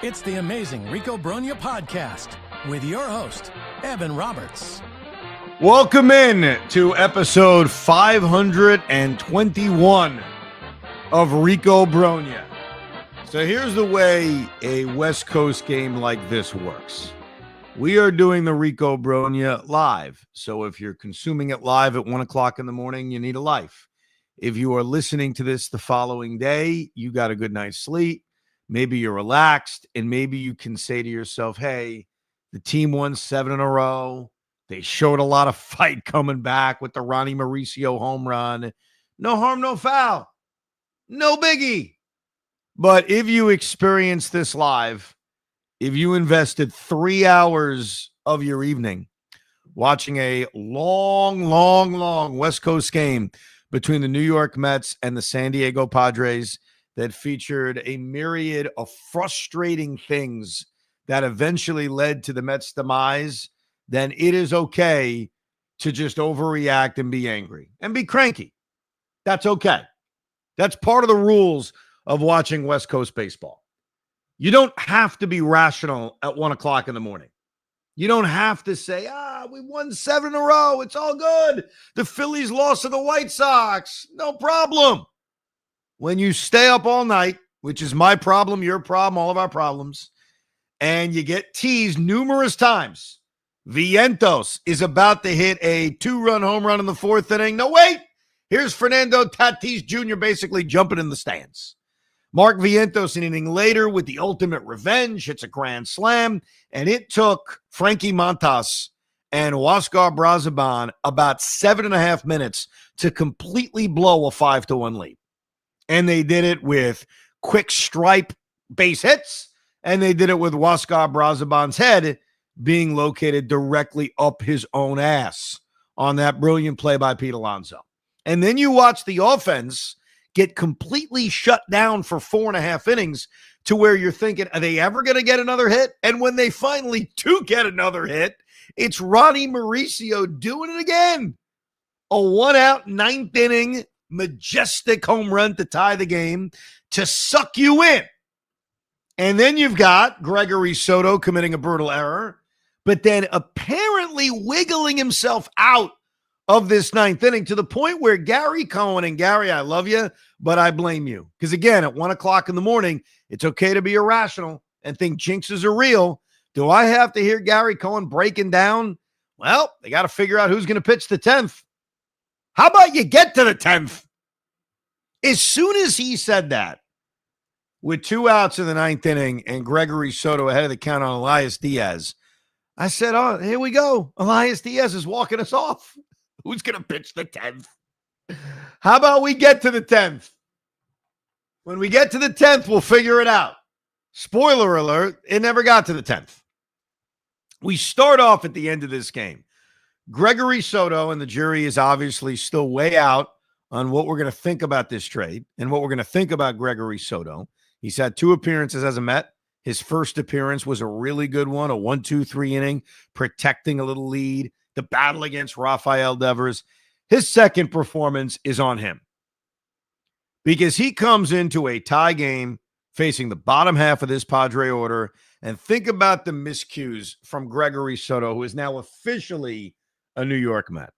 It's the amazing Rico Brogna podcast with your host, Evan Roberts. Welcome in to episode 521 of Rico Brogna. So here's the way a West Coast game like this works. We are doing the Rico Brogna live. So if you're consuming it live at 1 o'clock in the morning, you need a life. If you are listening to this the following day, you got a good night's sleep. Maybe you're relaxed, and maybe you can say to yourself, hey, the team won 7 in a row. They showed a lot of fight coming back with the Ronnie Mauricio home run. No harm, no foul. No biggie. But if you experience this live, if you invested 3 hours of your evening watching a long West Coast game between the New York Mets and the San Diego Padres that featured a myriad of frustrating things that eventually led to the Mets' demise, then it is okay to just overreact and be angry and be cranky. That's okay. That's part of the rules of watching West Coast baseball. You don't have to be rational at 1 o'clock in the morning. You don't have to say, we won 7 in a row. It's all good. The Phillies lost to the White Sox. No problem. When you stay up all night, which is my problem, your problem, all of our problems, and you get teased numerous times, Vientos is about to hit a 2-run home run in the 4th inning. No, wait. Here's Fernando Tatis Jr. basically jumping in the stands. Mark Vientos, an inning later, with the ultimate revenge, hits a grand slam, and it took Frankie Montas and Huascar Brazaban about 7.5 minutes to completely blow a 5-1 lead. And they did it with quick stripe base hits, and they did it with Huascar Brazaban's head being located directly up his own ass on that brilliant play by Pete Alonso. And then you watch the offense get completely shut down for 4.5 innings to where you're thinking, are they ever going to get another hit? And when they finally do get another hit, it's Ronnie Mauricio doing it again. A 1-out 9th inning majestic home run to tie the game to suck you in. And then you've got Gregory Soto committing a brutal error, but then apparently wiggling himself out of this 9th inning to the point where Gary Cohen, and Gary, I love you, but I blame you. Because again, at 1 o'clock in the morning, it's okay to be irrational and think jinxes are real. Do I have to hear Gary Cohen breaking down? Well, they got to figure out who's going to pitch the 10th. How about you get to the 10th? As soon as he said that, with 2 outs in the 9th inning and Gregory Soto ahead of the count on Elias Diaz, I said, oh, here we go. Elias Diaz is walking us off. Who's going to pitch the 10th? How about we get to the 10th? When we get to the 10th, we'll figure it out. Spoiler alert, it never got to the 10th. We start off at the end of this game. Gregory Soto, and the jury is obviously still way out on what we're going to think about this trade and what we're going to think about Gregory Soto. He's had 2 appearances as a Met. His first appearance was a really good one, a 1-2-3 inning, protecting a little lead, the battle against Rafael Devers. His second performance is on him because he comes into a tie game facing the bottom half of this Padre order, and think about the miscues from Gregory Soto, who is now officially a New York Met.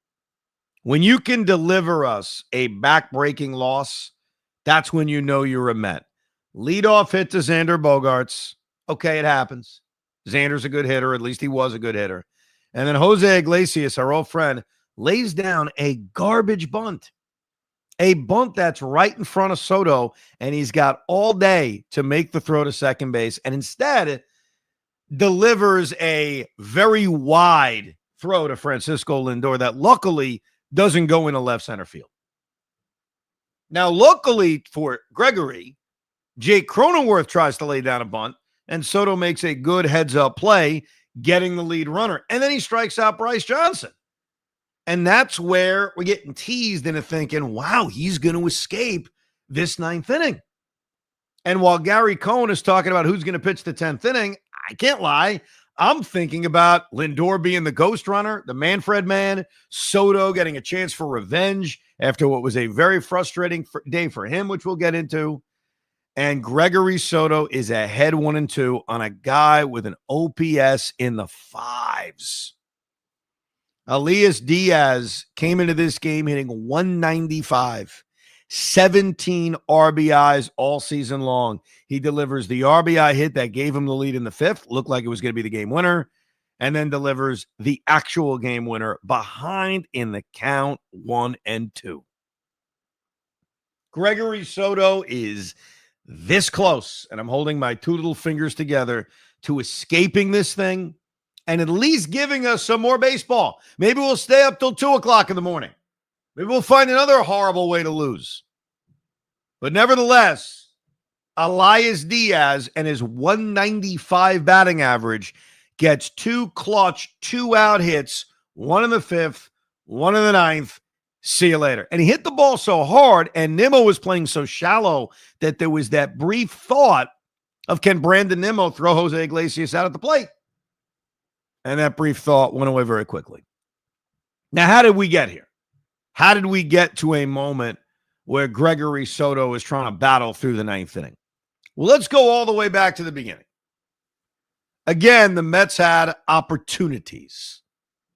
When you can deliver us a back-breaking loss, that's when you know you're a Met. Leadoff hit to Xander Bogaerts. Okay, it happens. Xander's a good hitter. At least he was a good hitter. And then Jose Iglesias, our old friend, lays down a garbage bunt. A bunt that's right in front of Soto, and he's got all day to make the throw to second base, and instead delivers a very wide throw to Francisco Lindor that luckily doesn't go into left center field. Now, luckily for Gregory, Jake Cronenworth tries to lay down a bunt, and Soto makes a good heads-up play, getting the lead runner. And then he strikes out Bryce Johnson. And that's where we're getting teased into thinking, wow, he's going to escape this 9th inning. And while Gary Cohen is talking about who's going to pitch the 10th inning, I can't lie, I'm thinking about Lindor being the ghost runner, the Manfred man, Soto getting a chance for revenge after what was a very frustrating day for him, which we'll get into. And Gregory Soto is ahead 1-2 on a guy with an OPS in the fives. Elias Diaz came into this game hitting 195, 17 RBIs all season long. He delivers the RBI hit that gave him the lead in the fifth, looked like it was going to be the game winner, and then delivers the actual game winner behind in the count 1-2. Gregory Soto is this close, and I'm holding my two little fingers together to escaping this thing and at least giving us some more baseball. Maybe we'll stay up till 2 o'clock in the morning. Maybe we'll find another horrible way to lose. But nevertheless, Elias Diaz and his 195 batting average gets 2 clutch, 2-out hits, one in the fifth, one in the ninth. See you later. And he hit the ball so hard, and Nimmo was playing so shallow that there was that brief thought of, can Brandon Nimmo throw Jose Iglesias out at the plate? And that brief thought went away very quickly. Now, how did we get here? How did we get to a moment where Gregory Soto is trying to battle through the ninth inning? Well, let's go all the way back to the beginning. Again, the Mets had opportunities.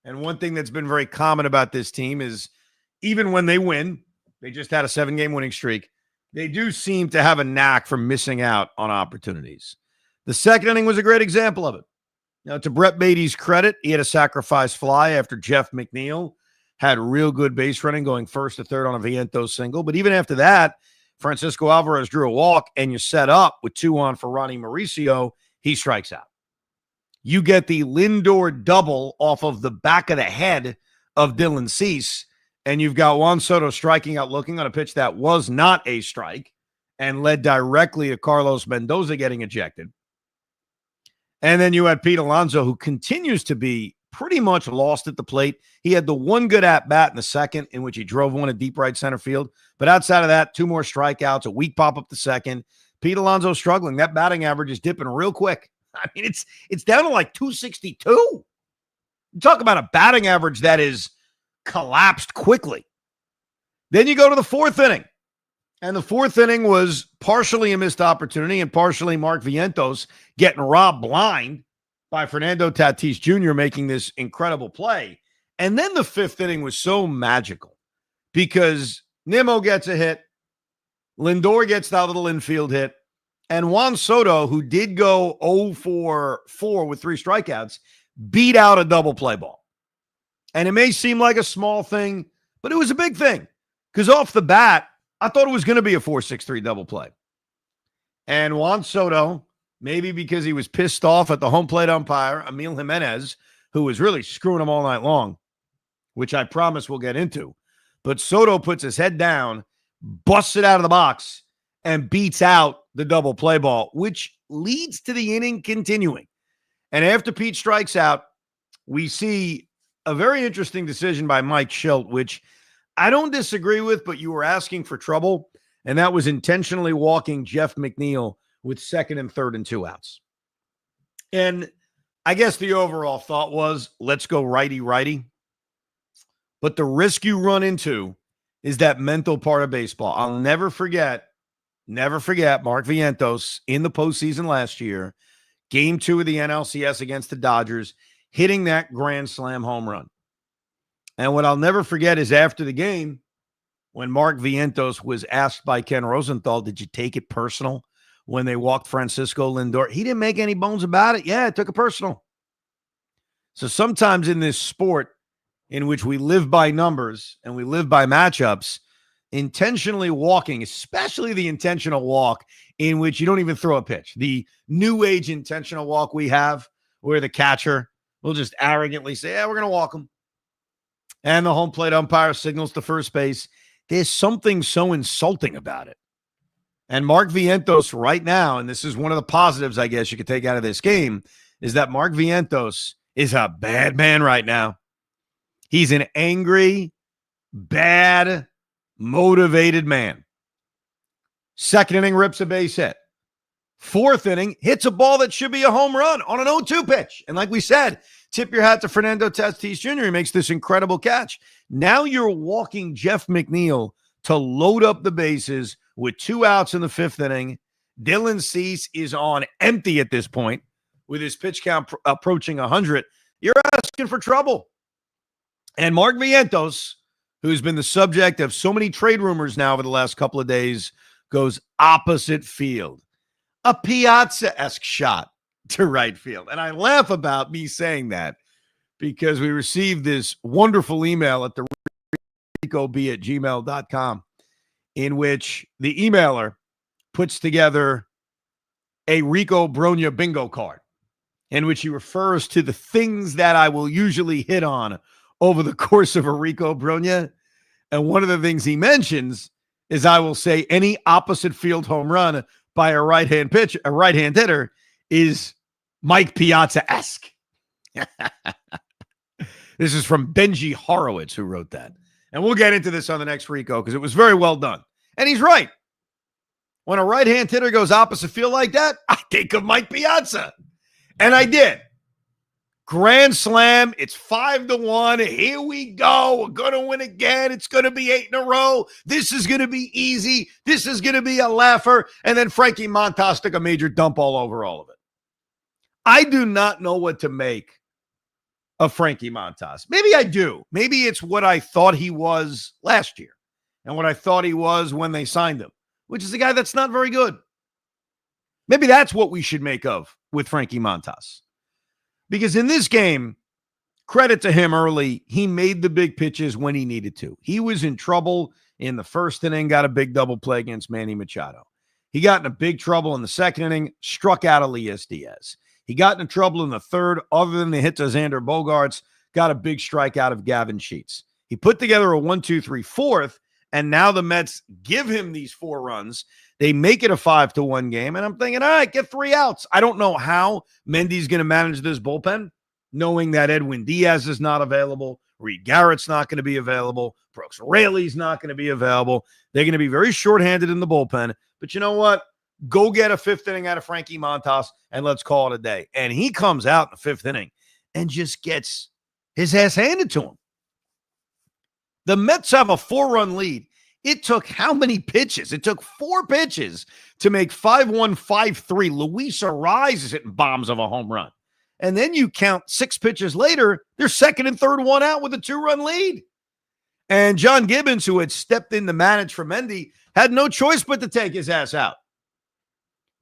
And one thing that's been very common about this team is even when they win, they just had a 7-game winning streak, they do seem to have a knack for missing out on opportunities. The second inning was a great example of it. Now, to Brett Beatty's credit, he had a sacrifice fly after Jeff McNeil had real good base running going first to third on a Vientos single. But even after that, Francisco Alvarez drew a walk, and you set up with 2 on for Ronnie Mauricio. He strikes out. You get the Lindor double off of the back of the head of Dylan Cease, and you've got Juan Soto striking out looking on a pitch that was not a strike and led directly to Carlos Mendoza getting ejected. And then you had Pete Alonso, who continues to be pretty much lost at the plate. He had the one good at-bat in the second in which he drove one to deep right center field. But outside of that, 2 more strikeouts, a weak pop-up the second. Pete Alonso struggling. That batting average is dipping real quick. I mean, it's down to like 262. You talk about a batting average that is collapsed quickly. Then you go to the 4th inning. And the 4th inning was partially a missed opportunity and partially Mark Vientos getting robbed blind by Fernando Tatis Jr. making this incredible play. And then the 5th inning was so magical because Nimmo gets a hit, Lindor gets that little infield hit, and Juan Soto, who did go 0 for 4 with 3 strikeouts, beat out a double play ball. And it may seem like a small thing, but it was a big thing because off the bat, I thought it was going to be a 4-6-3 double play. And Juan Soto, maybe because he was pissed off at the home plate umpire, Emil Jimenez, who was really screwing him all night long, which I promise we'll get into. But Soto puts his head down, busts it out of the box, and beats out the double play ball, which leads to the inning continuing. And after Pete strikes out, we see a very interesting decision by Mike Schilt, which I don't disagree with, but you were asking for trouble, and that was intentionally walking Jeff McNeil with 2nd and 3rd and 2 outs. And I guess the overall thought was, let's go righty-righty. But the risk you run into is that mental part of baseball. I'll never forget Mark Vientos in the postseason last year, Game 2 of the NLCS against the Dodgers, hitting that grand slam home run. And what I'll never forget is after the game, when Mark Vientos was asked by Ken Rosenthal, did you take it personal when they walked Francisco Lindor? He didn't make any bones about it. Yeah, it took it personal. So sometimes in this sport in which we live by numbers and we live by matchups, intentionally walking, especially the intentional walk in which you don't even throw a pitch, the new age intentional walk we have where the catcher will just arrogantly say, yeah, we're going to walk him. And the home plate umpire signals to first base. There's something so insulting about it. And Mark Vientos right now, and this is one of the positives I guess you could take out of this game, is that Mark Vientos is a bad man right now. He's an angry, bad, motivated man. 2nd inning, rips a base hit. 4th inning, hits a ball that should be a home run on an 0-2 pitch. And like we said, tip your hat to Fernando Tatis Jr. He makes this incredible catch. Now you're walking Jeff McNeil to load up the bases with 2 outs in the 5th inning. Dylan Cease is on empty at this point with his pitch count approaching 100. You're asking for trouble. And Mark Vientos, who's been the subject of so many trade rumors now over the last couple of days, goes opposite field. A Piazza-esque shot to right field. And I laugh about me saying that because we received this wonderful email at the ricob@gmail.com in which the emailer puts together a Rico Brogna bingo card in which he refers to the things that I will usually hit on over the course of a Rico Brogna. And one of the things he mentions is I will say any opposite field home run by a right-hand hitter is Mike Piazza-esque. This is from Benji Horowitz, who wrote that. And we'll get into this on the next Rico because it was very well done. And he's right. When a right-hand hitter goes opposite field like that, I think of Mike Piazza. And I did. Grand slam. It's 5-1. Here we go. We're going to win again. It's going to be 8 in a row. This is going to be easy. This is going to be a laugher. And then Frankie Montas took a major dump all over all of it. I do not know what to make of Frankie Montas. Maybe I do. Maybe it's what I thought he was last year and what I thought he was when they signed him, which is a guy that's not very good. Maybe that's what we should make of with Frankie Montas. Because in this game, credit to him early, he made the big pitches when he needed to. He was in trouble in the first inning, got a big double play against Manny Machado. He got into big trouble in the second inning, struck out Elias Diaz. He got into trouble in the third, other than the hit to Xander Bogaerts, got a big strikeout of Gavin Sheets. He put together a 1-2-3 fourth, and now the Mets give him these 4 runs. They make it a 5-1 game, and I'm thinking, all right, get 3 outs. I don't know how Mendy's going to manage this bullpen, knowing that Edwin Diaz is not available, Reed Garrett's not going to be available, Brooks Raley's not going to be available. They're going to be very shorthanded in the bullpen. But you know what? Go get a 5th inning out of Frankie Montas, and let's call it a day. And he comes out in the 5th inning and just gets his ass handed to him. The Mets have a 4-run lead. It took how many pitches? It took 4 pitches to make 5-1, 5-3. Luis Arraez is hitting bombs of a home run. And then you count 6 pitches later, they're second and third one out with a 2-run lead. And John Gibbons, who had stepped in to manage for Mendy, had no choice but to take his ass out.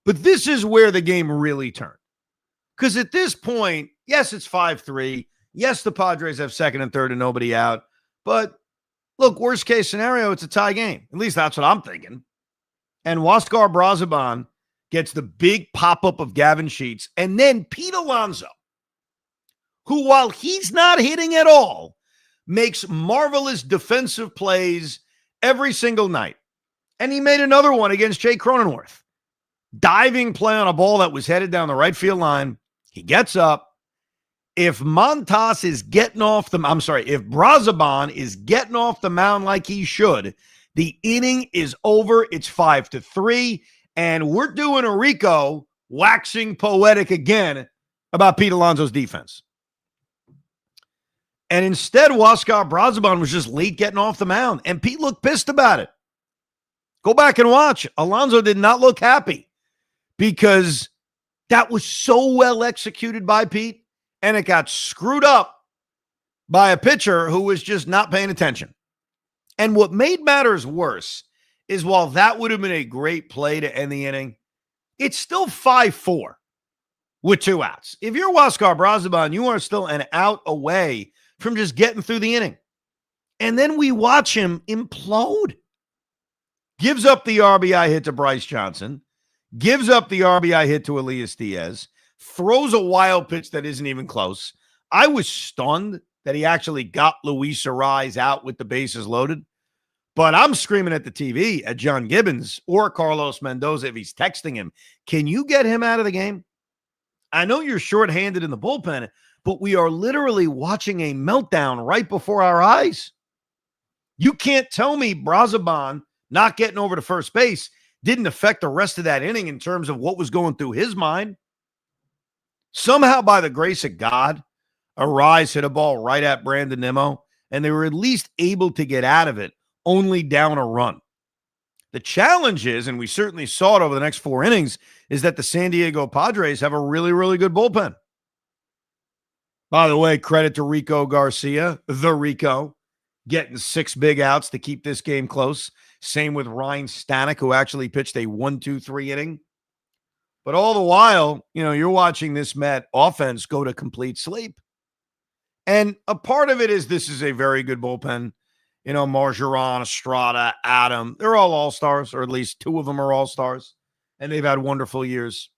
But this is where the game really turned. Because at this point, yes, it's 5-3. Yes, the Padres have second and third and nobody out. But look, worst case scenario, it's a tie game. At least that's what I'm thinking. And Huascar Brazoban gets the big pop-up of Gavin Sheets. And then Pete Alonso, who, while he's not hitting at all, makes marvelous defensive plays every single night. And he made another one against Jay Cronenworth. Diving play on a ball that was headed down the right field line. He gets up. If Montas is getting off the, if Brazoban is getting off the mound like he should, the inning is over. It's 5-3. And we're doing a Rico waxing poetic again about Pete Alonso's defense. And instead, Huascar Brazoban was just late getting off the mound. And Pete looked pissed about it. Go back and watch. Alonso did not look happy because that was so well executed by Pete. And it got screwed up by a pitcher who was just not paying attention. And what made matters worse is while that would have been a great play to end the inning, it's still 5-4 with 2 outs. If you're Huascar Brazoban, you are still an out away from just getting through the inning. And then we watch him implode. Gives up the RBI hit to Bryce Johnson. Gives up the RBI hit to Elias Diaz. Throws a wild pitch that isn't even close. I was stunned that he actually got Luis Arraez out with the bases loaded. But I'm screaming at the TV at John Gibbons or Carlos Mendoza if he's texting him. Can you get him out of the game? I know you're shorthanded in the bullpen, but we are literally watching a meltdown right before our eyes. You can't tell me Brazoban not getting over to first base didn't affect the rest of that inning in terms of what was going through his mind. Somehow, by the grace of God, Arraez hit a ball right at Brandon Nimmo, and they were at least able to get out of it only down a run. The challenge is, and we certainly saw it over the next 4 innings, is that the San Diego Padres have a really, really good bullpen. By the way, credit to Rico Garcia, the Rico, getting 6 big outs to keep this game close. Same with Ryan Stanek, who actually pitched a 1-2-3 inning. But all the while, you're watching this Met offense go to complete sleep. And a part of it is this is a very good bullpen. Margeron, Estrada, Adam, they're all all-stars, or at least 2 of them are all-stars. And they've had wonderful years.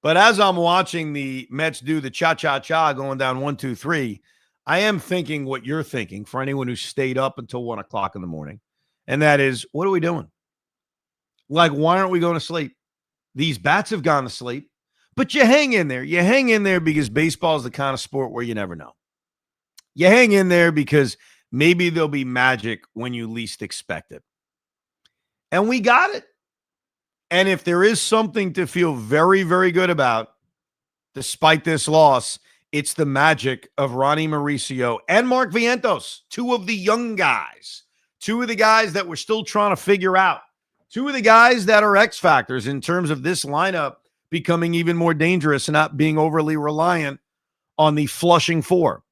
But as I'm watching the Mets do the cha-cha-cha going down 1-2-3, I am thinking what you're thinking for anyone who stayed up until 1 o'clock in the morning. And that is, what are we doing? Like, why aren't we going to sleep? These bats have gone to sleep. But you hang in there. You hang in there because baseball is the kind of sport where you never know. You hang in there because maybe there'll be magic when you least expect it. And we got it. And if there is something to feel very, very good about, despite this loss, it's the magic of Ronnie Mauricio and Mark Vientos, 2 of the young guys, 2 of the guys that we're still trying to figure out, 2 of the guys that are X factors in terms of this lineup becoming even more dangerous and not being overly reliant on the flushing 4.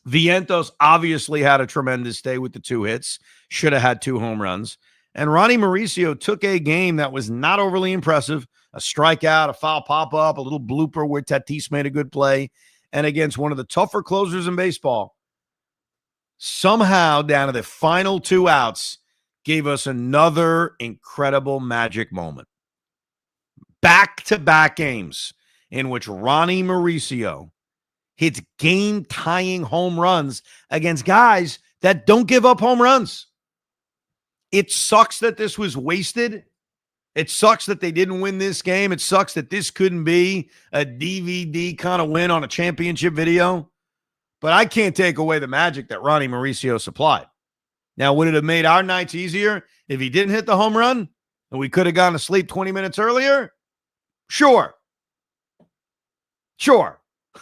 Vientos obviously had a tremendous day with the 2 hits, should have had 2 home runs. And Ronnie Mauricio took a game that was not overly impressive, a strikeout, a foul pop-up, a little blooper where Tatis made a good play, and against one of the tougher closers in baseball, somehow down to the final 2 outs, gave us another incredible magic moment. Back-to-back games in which Ronnie Mauricio hits game-tying home runs against guys that don't give up home runs. It sucks that this was wasted. It sucks that they didn't win this game. It sucks that this couldn't be a DVD kind of win on a championship video. But I can't take away the magic that Ronnie Mauricio supplied. Now, would it have made our nights easier if he didn't hit the home run and we could have gone to sleep 20 minutes earlier? Sure.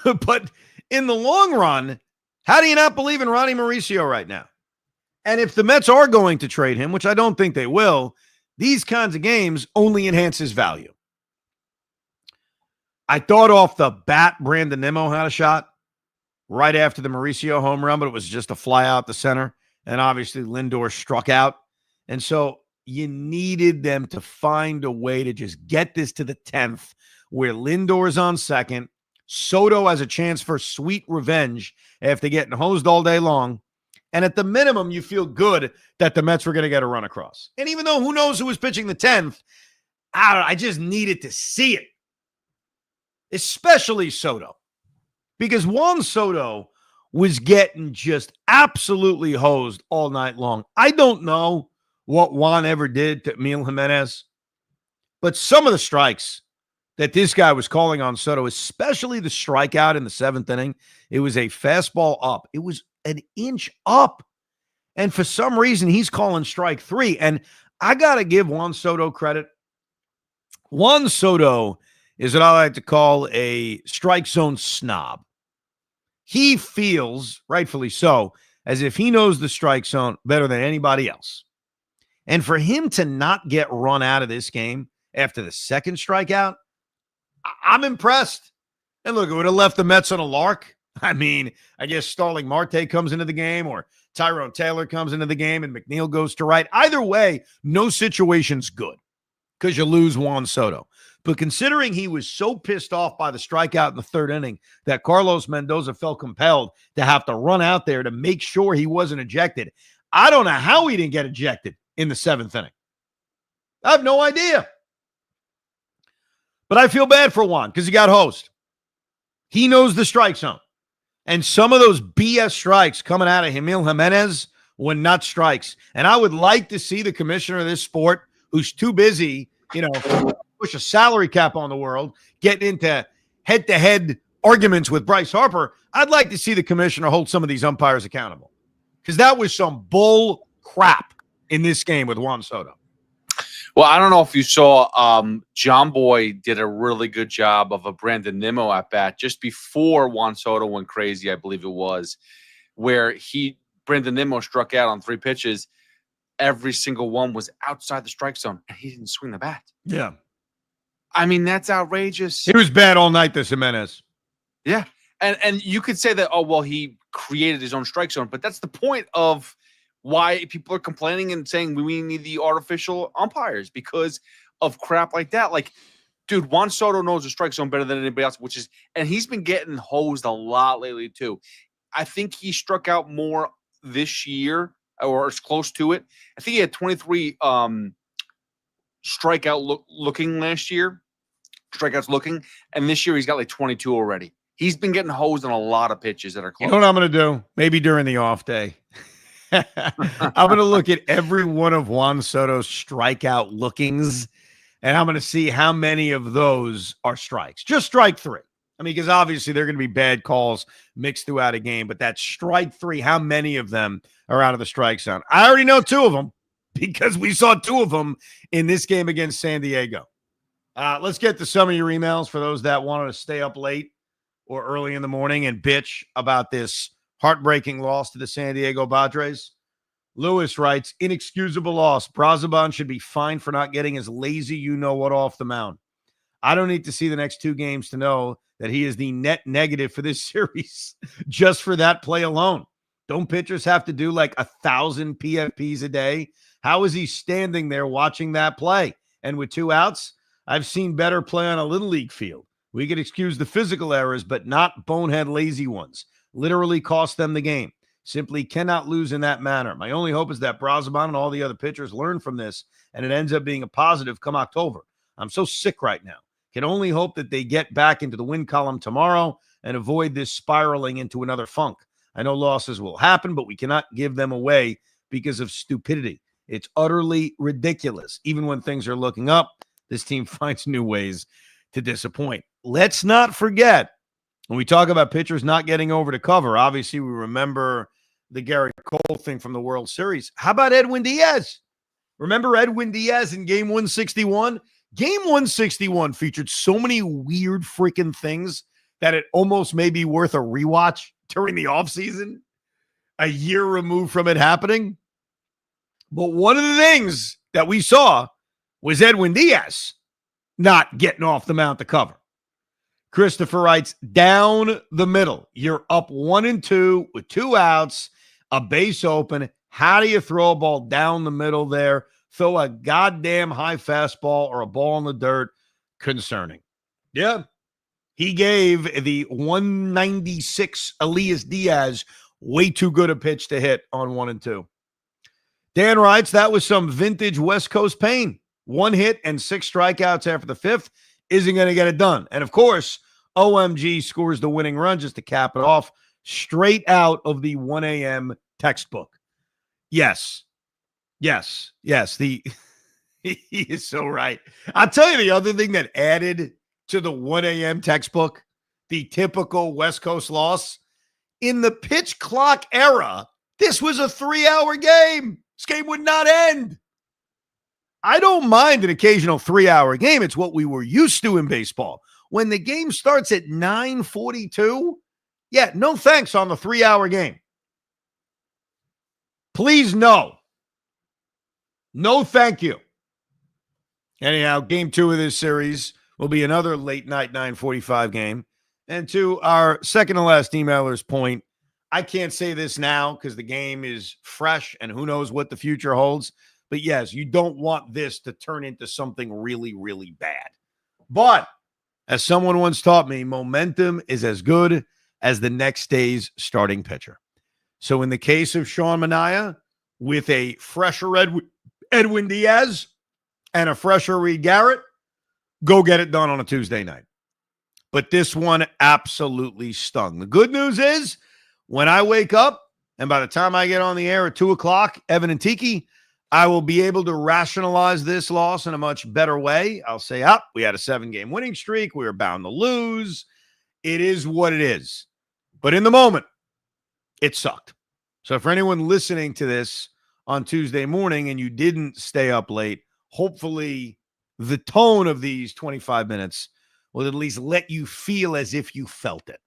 But in the long run, how do you not believe in Ronnie Mauricio right now? And if the Mets are going to trade him, which I don't think they will, these kinds of games only enhance his value. I thought off the bat Brandon Nimmo had a shot right after the Mauricio home run, but it was just a fly out the center. And obviously Lindor struck out. And so you needed them to find a way to just get this to the 10th where Lindor's on second. Soto has a chance for sweet revenge after getting hosed all day long. And at the minimum, you feel good that the Mets were going to get a run across. And even though who knows who was pitching the 10th, I just needed to see it. Especially Soto. Because Juan Soto was getting just absolutely hosed all night long. I don't know what Juan ever did to Emil Jimenez, but some of the strikes that this guy was calling on Soto, especially the strikeout in the 7th inning, it was a fastball up. It was an inch up. And for some reason, he's calling strike 3. And I got to give Juan Soto credit. Juan Soto is what I like to call a strike zone snob. He feels, rightfully so, as if he knows the strike zone better than anybody else. And for him to not get run out of this game after the 2nd strikeout, I'm impressed. And look, it would have left the Mets on a lark. I mean, I guess Starling Marte comes into the game or Tyrone Taylor comes into the game and McNeil goes to right. Either way, no situation's good because you lose Juan Soto. But considering he was so pissed off by the strikeout in the 3rd inning that Carlos Mendoza felt compelled to have to run out there to make sure he wasn't ejected, I don't know how he didn't get ejected in the 7th inning. I have no idea. But I feel bad for Juan because he got hosed. He knows the strike zone. And some of those BS strikes coming out of Emil Jimenez were not strikes. And I would like to see the commissioner of this sport, who's too busy, push a salary cap on the world, getting into head-to-head arguments with Bryce Harper. I'd like to see the commissioner hold some of these umpires accountable because that was some bull crap in this game with Juan Soto. Well, I don't know if you saw John Boy did a really good job of a Brandon Nimmo at bat just before Juan Soto went crazy, I believe it was, where Brandon Nimmo struck out on 3 pitches. every single one was outside the strike zone, and he didn't swing the bat. Yeah. I mean, that's outrageous. He was bad all night, this Jimenez. Yeah. And you could say that, oh, well, he created his own strike zone, but that's the point of why people are complaining and saying we need the artificial umpires because of crap like that. Like, dude, Juan Soto knows the strike zone better than anybody else, and he's been getting hosed a lot lately too. I think he struck out more this year or as close to it. I think he had 23 strikeout looking last year, strikeouts looking, and this year he's got like 22 already. He's been getting hosed on a lot of pitches that are close. You know what I'm going to do? Maybe during the off day. I'm going to look at every one of Juan Soto's strikeout lookings, and I'm going to see how many of those are strikes. Just strike three. I mean, because obviously there are going to be bad calls mixed throughout a game, but that strike three, how many of them are out of the strike zone? I already know two of them because we saw two of them in this game against San Diego. Let's get to some of your emails for those that wanted to stay up late or early in the morning and bitch about this heartbreaking loss to the San Diego Padres. Lewis writes, inexcusable loss. Brazoban should be fined for not getting his lazy you-know-what off the mound. I don't need to see the next two games to know that he is the net negative for this series just for that play alone. Don't pitchers have to do like 1,000 PFPs a day? How is he standing there watching that play? And with two outs, I've seen better play on a Little League field. We could excuse the physical errors, but not bonehead lazy ones. Literally cost them the game. Simply cannot lose in that manner. My only hope is that Brazoban and all the other pitchers learn from this, and it ends up being a positive come October. I'm so sick right now. Can only hope that they get back into the win column tomorrow and avoid this spiraling into another funk. I know losses will happen, but we cannot give them away because of stupidity. It's utterly ridiculous. Even when things are looking up, this team finds new ways to disappoint. Let's not forget, when we talk about pitchers not getting over to cover, obviously we remember the Garrett Cole thing from the World Series. How about Edwin Diaz? Remember Edwin Diaz in Game 161? Game 161 featured so many weird freaking things that it almost may be worth a rewatch during the offseason, a year removed from it happening. But one of the things that we saw was Edwin Diaz not getting off the mound to cover. Christopher writes, down the middle. You're up 1-2 with two outs, a base open. How do you throw a ball down the middle there? Throw a goddamn high fastball or a ball in the dirt. Concerning. Yeah. He gave the 196 Elias Diaz way too good a pitch to hit on 1-2. Dan writes, that was some vintage West Coast pain. One hit and 6 strikeouts after the 5th isn't going to get it done. And of course, OMG scores the winning run just to cap it off, straight out of the 1 a.m. textbook. Yes. He is so right. I'll tell you the other thing that added to the 1 a.m. textbook, the typical West Coast loss. In the pitch clock era, this was a 3-hour game. This game would not end. I don't mind an occasional 3-hour game. It's what we were used to in baseball. When the game starts at 9:42, yeah, no thanks on the 3-hour game. Please, no. No, thank you. Anyhow, game 2 of this series will be another late night 9:45 game. And to our second to last emailer's point, I can't say this now because the game is fresh and who knows what the future holds. But yes, you don't want this to turn into something really, really bad. But as someone once taught me, momentum is as good as the next day's starting pitcher. So in the case of Sean Manaea, with a fresher Edwin Diaz and a fresher Reed Garrett, go get it done on a Tuesday night. But this one absolutely stung. The good news is when I wake up and by the time I get on the air at 2 o'clock, Evan and Tiki, I will be able to rationalize this loss in a much better way. I'll say, we had a 7-game winning streak. We were bound to lose. It is what it is. But in the moment, it sucked. So for anyone listening to this on Tuesday morning and you didn't stay up late, hopefully the tone of these 25 minutes will at least let you feel as if you felt it.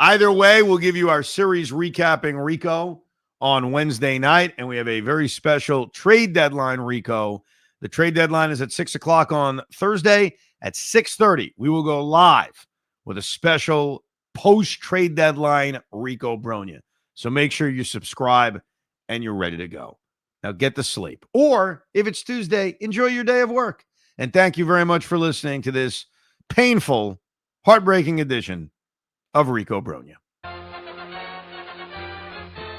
Either way, we'll give you our series recapping Rico on Wednesday night, and we have a very special trade deadline, Rico. The trade deadline is at 6 o'clock on Thursday. At 6:30, we will go live with a special post-trade deadline Rico Brogna. So make sure you subscribe and you're ready to go. Now get to sleep. Or if it's Tuesday, enjoy your day of work. And thank you very much for listening to this painful, heartbreaking edition of Rico Brogna.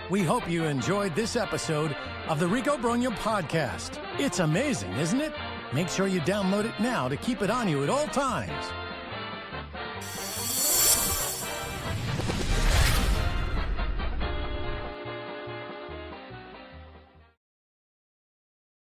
We hope you enjoyed this episode of the Rico Brogna podcast. It's amazing, isn't it? Make sure you download it now to keep it on you at all times.